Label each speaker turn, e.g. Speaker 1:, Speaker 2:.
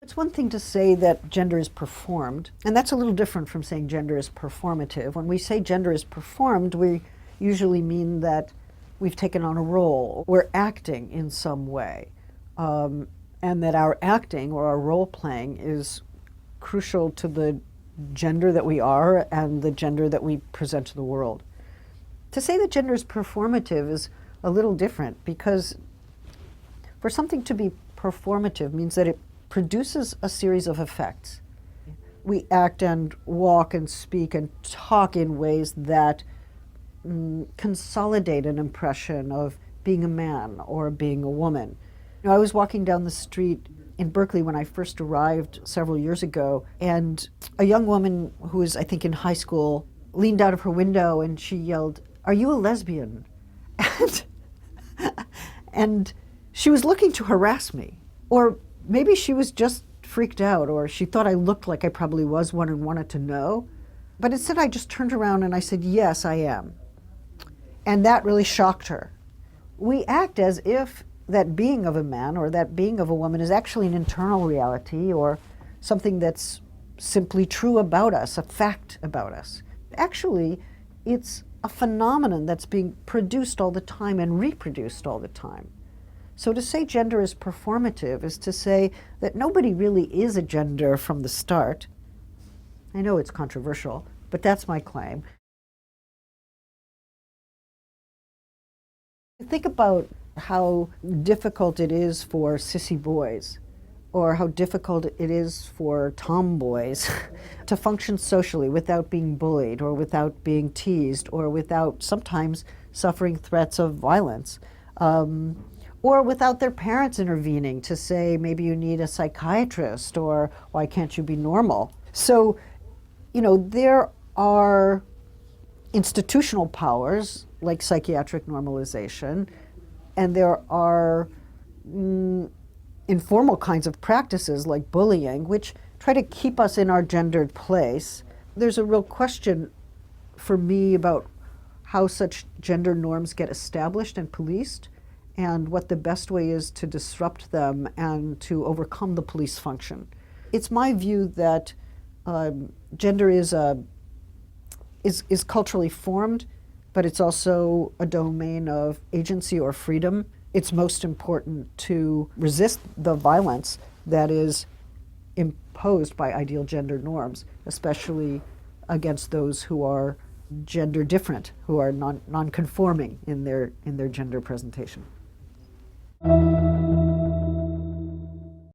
Speaker 1: It's one thing to say that gender is performed, and that's a little different from saying gender is performative. When we say gender is performed, we usually mean that we've taken on a role, we're acting in some way, and that our acting or our role playing is crucial to the gender that we are and the gender that we present to the world. To say that gender is performative is a little different, because for something to be performative means that it produces a series of effects. We act and walk and speak and talk in ways that consolidate an impression of being a man or being a woman. You know, I was walking down the street in Berkeley when I first arrived several years ago, and a young woman who was, I think, in high school leaned out of her window and she yelled, "Are you a lesbian?" And she was looking to harass me. Or maybe she was just freaked out, or she thought I looked like I probably was one and wanted to know. But instead I just turned around and I said, "Yes, I am." And that really shocked her. We act as if that being of a man or that being of a woman is actually an internal reality or something that's simply true about us, a fact about us. Actually, it's a phenomenon that's being produced all the time and reproduced all the time. So to say gender is performative is to say that nobody really is a gender from the start. I know it's controversial, but that's my claim. Think about how difficult it is for sissy boys, or how difficult it is for tomboys to function socially without being bullied or without being teased or without sometimes suffering threats of violence. Or without their parents intervening to say, maybe you need a psychiatrist, or why can't you be normal? So, you know, there are institutional powers like psychiatric normalization, and there are informal kinds of practices like bullying, which try to keep us in our gendered place. There's a real question for me about how such gender norms get established and policed, and what the best way is to disrupt them and to overcome the police function. It's my view that gender is culturally formed, but it's also a domain of agency or freedom. It's most important to resist the violence that is imposed by ideal gender norms, especially against those who are gender different, who are non-conforming in their gender presentation.